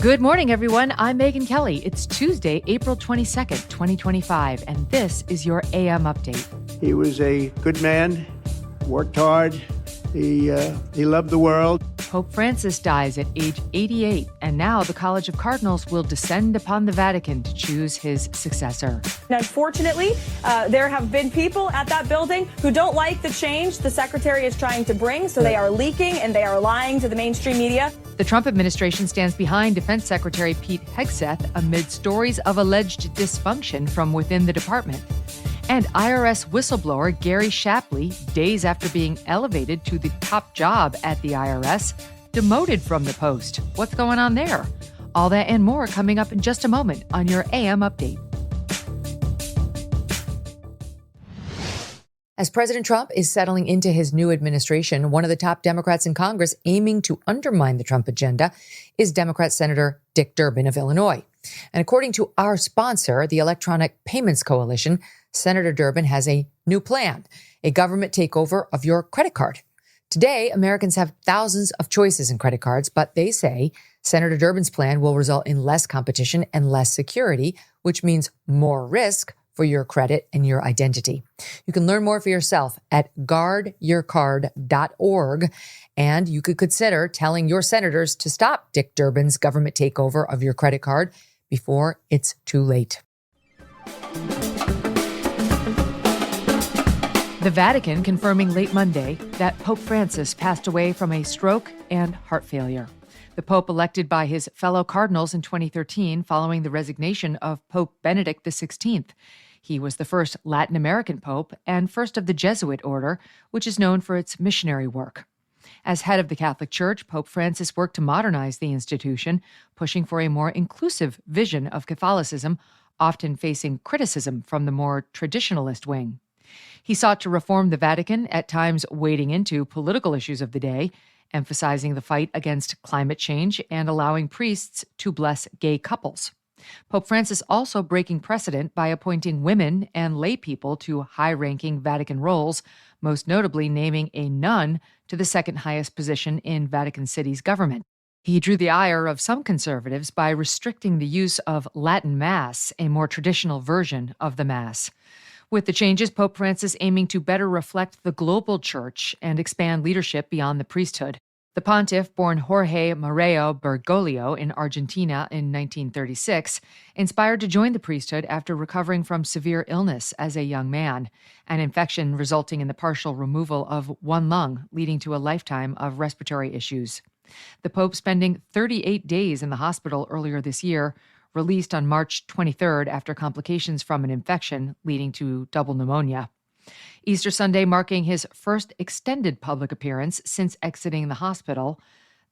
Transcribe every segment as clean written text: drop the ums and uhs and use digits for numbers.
Good morning, everyone. I'm Megyn Kelly. It's Tuesday, April 22nd, 2025, and this is your AM update. He was a good man, worked hard. He loved the world. Pope Francis dies at age 88, and now the College of Cardinals will descend upon the Vatican to choose his successor. Unfortunately, there have been people at that building who don't like the change the secretary is trying to bring, so they are leaking and they are lying to the mainstream media. The Trump administration stands behind Defense Secretary Pete Hegseth amid stories of alleged dysfunction from within the department. And IRS whistleblower Gary Shapley, days after being elevated to the top job at the IRS, demoted from the post. What's going on there? All that and more coming up in just a moment on your AM update. As President Trump is settling into his new administration, one of the top Democrats in Congress aiming to undermine the Trump agenda is Democrat Senator Dick Durbin of Illinois. And according to our sponsor, the Electronic Payments Coalition, Senator Durbin has a new plan, a government takeover of your credit card. Today, Americans have thousands of choices in credit cards, but they say Senator Durbin's plan will result in less competition and less security, which means more risk for your credit and your identity. You can learn more for yourself at guardyourcard.org, and you could consider telling your senators to stop Dick Durbin's government takeover of your credit card before it's too late. The Vatican confirming late Monday that Pope Francis passed away from a stroke and heart failure. The Pope elected by his fellow cardinals in 2013 following the resignation of Pope Benedict XVI. He was the first Latin American pope and first of the Jesuit order, which is known for its missionary work. As head of the Catholic Church, Pope Francis worked to modernize the institution, pushing for a more inclusive vision of Catholicism, often facing criticism from the more traditionalist wing. He sought to reform the Vatican, at times wading into political issues of the day, emphasizing the fight against climate change and allowing priests to bless gay couples. Pope Francis also breaking precedent by appointing women and lay people to high-ranking Vatican roles, most notably naming a nun to the second highest position in Vatican City's government. He drew the ire of some conservatives by restricting the use of Latin Mass, a more traditional version of the Mass. With the changes, Pope Francis aiming to better reflect the global church and expand leadership beyond the priesthood. The pontiff, born Jorge Mario Bergoglio in Argentina in 1936, inspired to join the priesthood after recovering from severe illness as a young man, an infection resulting in the partial removal of one lung, leading to a lifetime of respiratory issues. The Pope spending 38 days in the hospital earlier this year, released on March 23rd after complications from an infection leading to double pneumonia. Easter Sunday marking his first extended public appearance since exiting the hospital,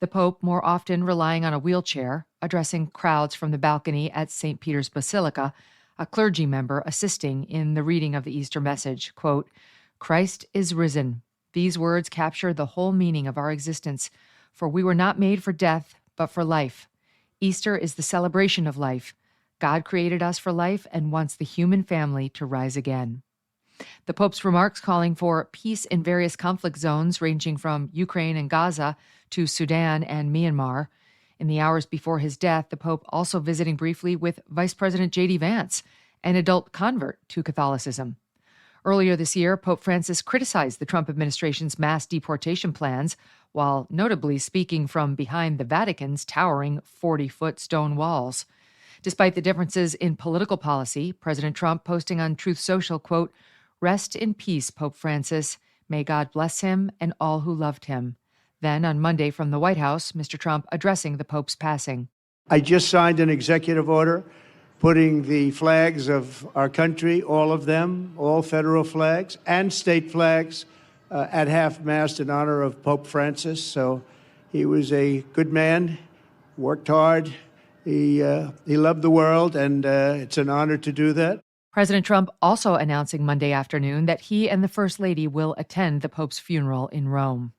the Pope more often relying on a wheelchair, addressing crowds from the balcony at St. Peter's Basilica, a clergy member assisting in the reading of the Easter message, quote, "Christ is risen. These words capture the whole meaning of our existence, for we were not made for death, but for life. Easter is the celebration of life. God created us for life and wants the human family to rise again." The Pope's remarks calling for peace in various conflict zones ranging from Ukraine and Gaza to Sudan and Myanmar. In the hours before his death, the Pope also visiting briefly with Vice President J.D. Vance, an adult convert to Catholicism. Earlier this year, Pope Francis criticized the Trump administration's mass deportation plans, while notably speaking from behind the Vatican's towering 40-foot stone walls. Despite the differences in political policy, President Trump posting on Truth Social, quote, "Rest in peace, Pope Francis. May God bless him and all who loved him." Then on Monday from the White House, Mr. Trump addressing the Pope's passing. I just signed an executive order putting the flags of our country, all of them, all federal flags and state flags, at half-mast in honor of Pope Francis. So he was a good man, worked hard. He loved the world, and it's an honor to do that. President Trump also announcing Monday afternoon that he and the First Lady will attend the Pope's funeral in Rome.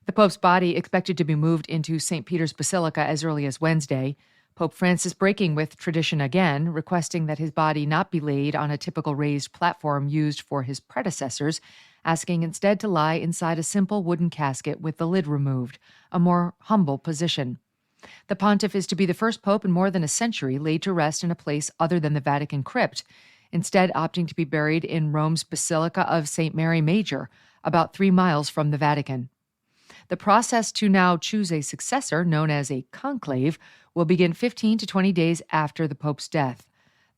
The Pope's body expected to be moved into St. Peter's Basilica as early as Wednesday. Pope Francis breaking with tradition again, requesting that his body not be laid on a typical raised platform used for his predecessors, asking instead to lie inside a simple wooden casket with the lid removed, a more humble position. The pontiff is to be the first pope in more than a century laid to rest in a place other than the Vatican crypt, instead opting to be buried in Rome's Basilica of St. Mary Major, about 3 miles from the Vatican. The process to now choose a successor, known as a conclave, will begin 15 to 20 days after the pope's death.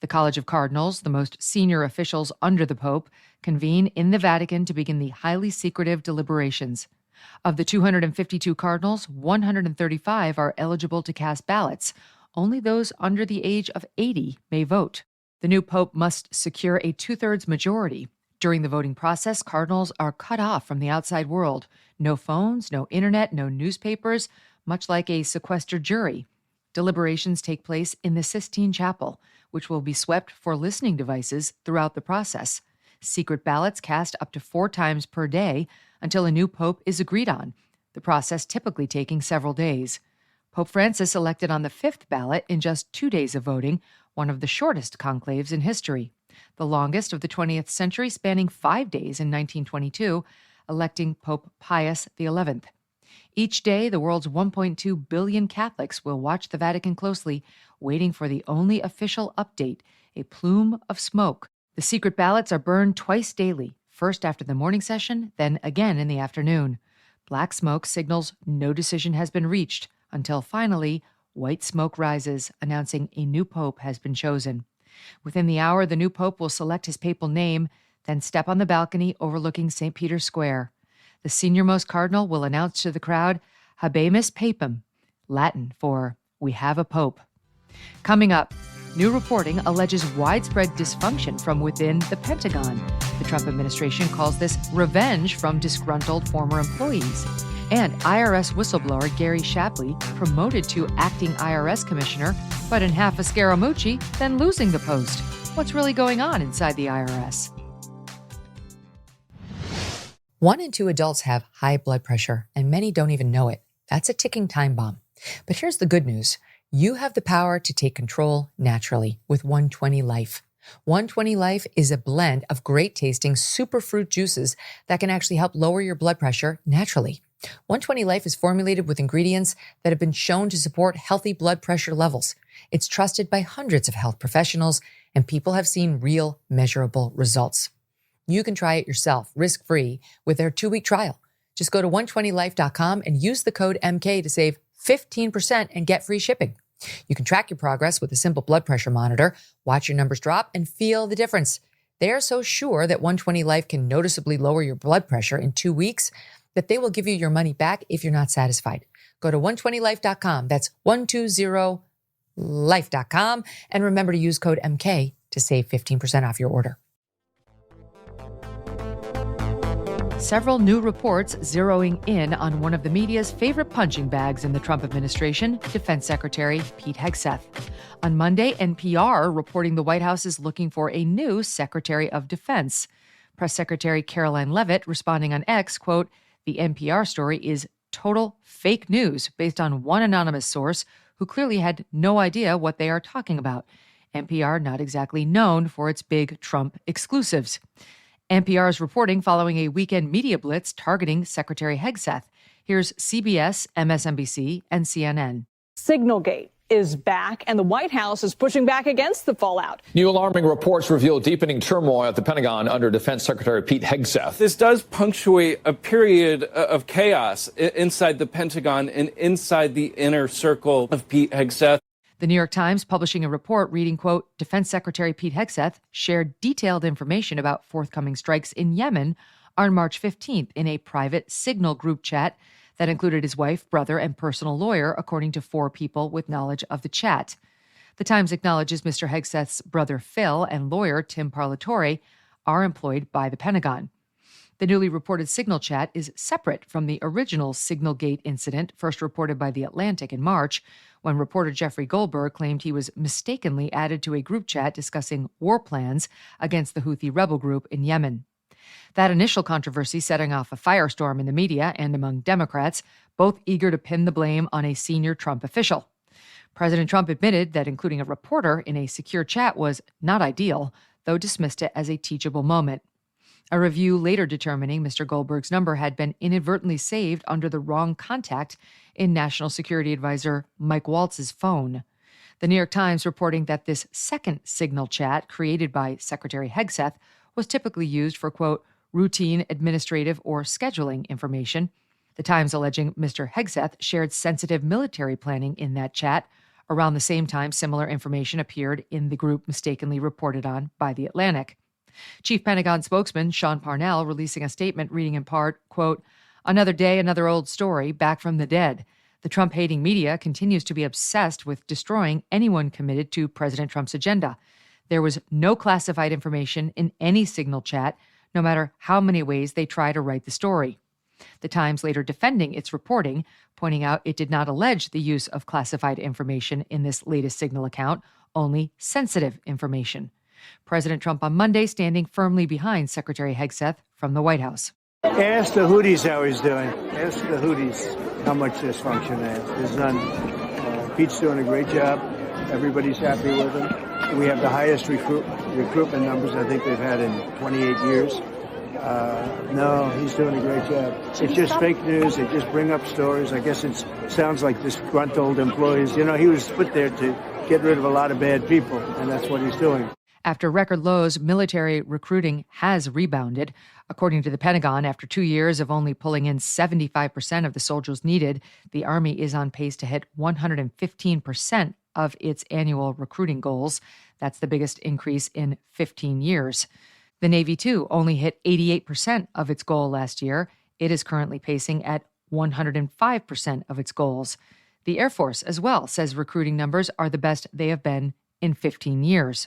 The College of Cardinals, the most senior officials under the pope, convene in the Vatican to begin the highly secretive deliberations. Of the 252 cardinals, 135 are eligible to cast ballots. Only those under the age of 80 may vote. The new pope must secure a 2/3 majority. During the voting process, cardinals are cut off from the outside world. No phones, no internet, no newspapers, much like a sequestered jury. Deliberations take place in the Sistine Chapel, which will be swept for listening devices throughout the process. Secret ballots cast up to 4 times per day until a new pope is agreed on, the process typically taking several days. Pope Francis elected on the 5th ballot in just 2 days of voting, one of the shortest conclaves in history. The longest of the 20th century, spanning 5 days in 1922, electing Pope Pius XI. Each day, the world's 1.2 billion Catholics will watch the Vatican closely, waiting for the only official update, a plume of smoke. The secret ballots are burned twice daily, first after the morning session, then again in the afternoon. Black smoke signals no decision has been reached, until finally, white smoke rises, announcing a new pope has been chosen. Within the hour, the new pope will select his papal name, then step on the balcony overlooking St. Peter's Square. The senior-most cardinal will announce to the crowd, Habemus Papam, Latin for, we have a pope. Coming up, new reporting alleges widespread dysfunction from within the Pentagon. The Trump administration calls this revenge from disgruntled former employees. And IRS whistleblower Gary Shapley promoted to acting IRS Commissioner, but in half a Scaramucci, then losing the post. What's really going on inside the IRS? 1 in 2 adults have high blood pressure, and many don't even know it. That's a ticking time bomb. But here's the good news. You have the power to take control naturally with 120 Life. 120 Life is a blend of great-tasting superfruit juices that can actually help lower your blood pressure naturally. 120 Life is formulated with ingredients that have been shown to support healthy blood pressure levels. It's trusted by hundreds of health professionals, and people have seen real, measurable results. You can try it yourself, risk-free, with their 2-week trial. Just go to 120life.com and use the code MK to save 15% and get free shipping. You can track your progress with a simple blood pressure monitor, watch your numbers drop, and feel the difference. They are so sure that 120 Life can noticeably lower your blood pressure in 2 weeks that they will give you your money back if you're not satisfied. Go to 120life.com. That's 120life.com. And remember to use code MK to save 15% off your order. Several new reports zeroing in on one of the media's favorite punching bags in the Trump administration, Defense Secretary Pete Hegseth. On Monday, NPR reporting the White House is looking for a new Secretary of Defense. Press Secretary Caroline Leavitt responding on X, quote, the NPR story is total fake news based on one anonymous source who clearly had no idea what they are talking about. NPR not exactly known for its big Trump exclusives. NPR's reporting following a weekend media blitz targeting Secretary Hegseth. Here's CBS, MSNBC, and CNN. Signalgate is back, and the White House is pushing back against the fallout. New alarming reports reveal deepening turmoil at the Pentagon under Defense Secretary Pete Hegseth. This does punctuate a period of chaos inside the Pentagon and inside the inner circle of Pete Hegseth. The New York Times publishing a report reading, quote, Defense Secretary Pete Hegseth shared detailed information about forthcoming strikes in Yemen on March 15th in a private Signal group chat that included his wife, brother, and personal lawyer, according to 4 people with knowledge of the chat. The Times acknowledges Mr. Hegseth's brother Phil and lawyer Tim Parlatore are employed by the Pentagon. The newly reported Signal chat is separate from the original Signalgate incident, first reported by The Atlantic in March, when reporter Jeffrey Goldberg claimed he was mistakenly added to a group chat discussing war plans against the Houthi rebel group in Yemen. That initial controversy setting off a firestorm in the media and among Democrats, both eager to pin the blame on a senior Trump official. President Trump admitted that including a reporter in a secure chat was not ideal, though dismissed it as a teachable moment. A review later determining Mr. Goldberg's number had been inadvertently saved under the wrong contact in National Security Advisor Mike Waltz's phone. The New York Times reporting that this second Signal chat created by Secretary Hegseth was typically used for, quote, routine administrative or scheduling information. The Times alleging Mr. Hegseth shared sensitive military planning in that chat. Around the same time, similar information appeared in the group mistakenly reported on by The Atlantic. Chief Pentagon spokesman Sean Parnell releasing a statement reading in part, quote, another day, another old story, back from the dead. The Trump-hating media continues to be obsessed with destroying anyone committed to President Trump's agenda. There was no classified information in any Signal chat, no matter how many ways they try to write the story. The Times later defending its reporting, pointing out it did not allege the use of classified information in this latest Signal account, only sensitive information. President Trump on Monday standing firmly behind Secretary Hegseth from the White House. Ask the Houthis how he's doing. Ask the Houthis how much dysfunction there is. There's none. Pete's doing a great job. Everybody's happy with him. We have the highest recruitment numbers I think we've had in 28 years. No, he's doing a great job. It's just fake news. They just bring up stories. I guess it sounds like disgruntled employees. You know, he was put there to get rid of a lot of bad people, and that's what he's doing. After record lows, military recruiting has rebounded. According to the Pentagon, after 2 years of only pulling in 75% of the soldiers needed, the Army is on pace to hit 115% of its annual recruiting goals. That's the biggest increase in 15 years. The Navy, too, only hit 88% of its goal last year. It is currently pacing at 105% of its goals. The Air Force, as well, says recruiting numbers are the best they have been in 15 years.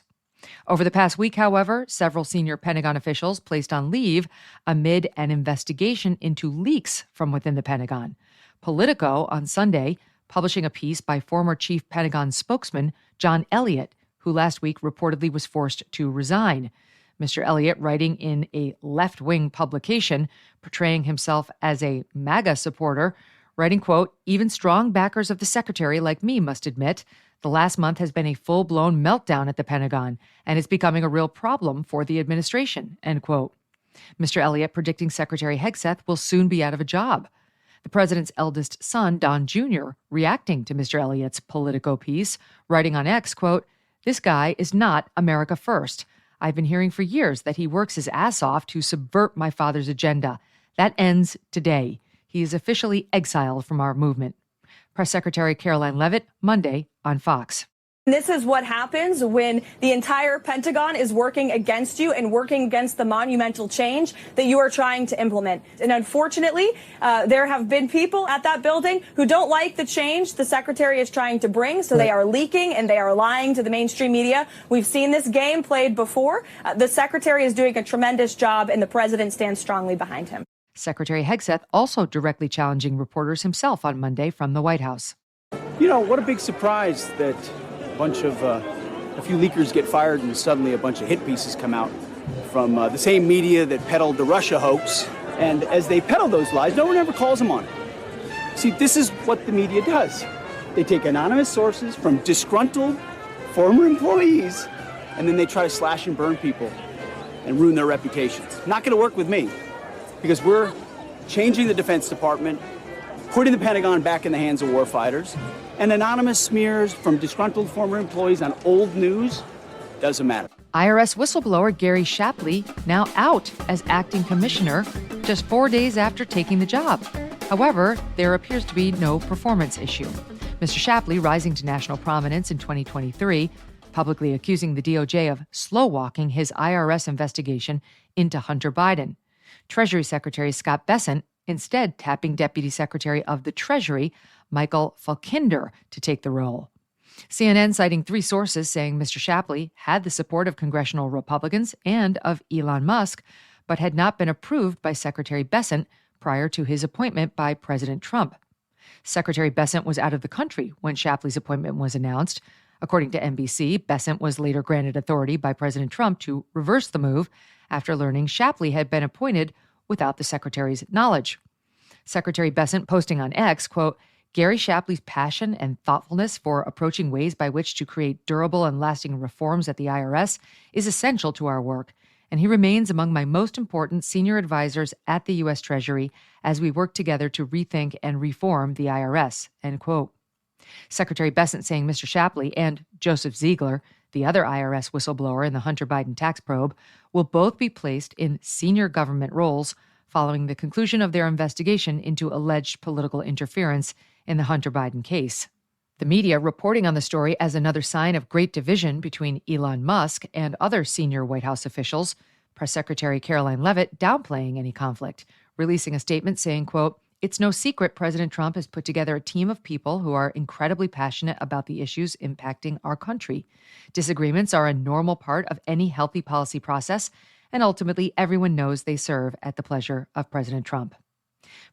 Over the past week, however, several senior Pentagon officials placed on leave amid an investigation into leaks from within the Pentagon. Politico on Sunday publishing a piece by former chief Pentagon spokesman John Elliott, who last week reportedly was forced to resign. Mr. Elliott, writing in a left-wing publication, portraying himself as a MAGA supporter, writing, quote, even strong backers of the secretary like me must admit the last month has been a full-blown meltdown at the Pentagon, and it's becoming a real problem for the administration, end quote. Mr. Elliott predicting Secretary Hegseth will soon be out of a job. The president's eldest son, Don Jr., reacting to Mr. Elliott's Politico piece, writing on X, quote, this guy is not America first. I've been hearing for years that he works his ass off to subvert my father's agenda. That ends today. He is officially exiled from our movement. Press Secretary Caroline Leavitt, Monday on Fox. This is what happens when the entire Pentagon is working against you and working against the monumental change that you are trying to implement. And unfortunately, there have been people at that building who don't like the change the secretary is trying to bring. So they are leaking and they are lying to the mainstream media. We've seen this game played before. The secretary is doing a tremendous job and the president stands strongly behind him. Secretary Hegseth also directly challenging reporters himself on Monday from the White House. You know, what a big surprise that a few leakers get fired and suddenly a bunch of hit pieces come out from the same media that peddled the Russia hoax. And as they peddle those lies, no one ever calls them on it. See, this is what the media does. They take anonymous sources from disgruntled former employees, and then they try to slash and burn people and ruin their reputations. Not going to work with me, because we're changing the Defense Department, putting the Pentagon back in the hands of warfighters, and anonymous smears from disgruntled former employees on old news doesn't matter. IRS whistleblower Gary Shapley now out as acting commissioner just 4 days after taking the job. However, there appears to be no performance issue. Mr. Shapley rising to national prominence in 2023, publicly accusing the DOJ of slow-walking his IRS investigation into Hunter Biden. Treasury Secretary Scott Bessent instead tapping Deputy Secretary of the Treasury Michael Falkinder to take the role. CNN citing 3 sources saying Mr. Shapley had the support of congressional Republicans and of Elon Musk, but had not been approved by Secretary Bessent prior to his appointment by President Trump. Secretary Bessent was out of the country when Shapley's appointment was announced. According to NBC, Bessent was later granted authority by President Trump to reverse the move after learning Shapley had been appointed without the secretary's knowledge. Secretary Bessent posting on X, quote, Gary Shapley's passion and thoughtfulness for approaching ways by which to create durable and lasting reforms at the IRS is essential to our work, and he remains among my most important senior advisors at the U.S. Treasury as we work together to rethink and reform the IRS, end quote. Secretary Bessent saying Mr. Shapley and Joseph Ziegler, the other IRS whistleblower in the Hunter Biden tax probe, will both be placed in senior government roles following the conclusion of their investigation into alleged political interference in the Hunter Biden case. The media reporting on the story as another sign of great division between Elon Musk and other senior White House officials, Press Secretary Caroline Leavitt downplaying any conflict, releasing a statement saying, quote, "It's no secret President Trump has put together a team of people who are incredibly passionate about the issues impacting our country. Disagreements are a normal part of any healthy policy process, and ultimately everyone knows they serve at the pleasure of President Trump."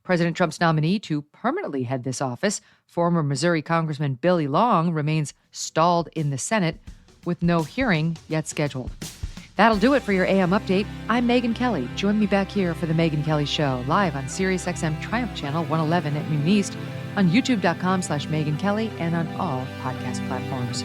President Trump's nominee to permanently head this office, former Missouri Congressman Billy Long, remains stalled in the Senate with no hearing yet scheduled. That'll do it for your AM update. I'm Megyn Kelly. Join me back here for the Megyn Kelly Show, live on SiriusXM Triumph Channel 111 at noon East, on youtube.com/Megyn Kelly, and on all podcast platforms.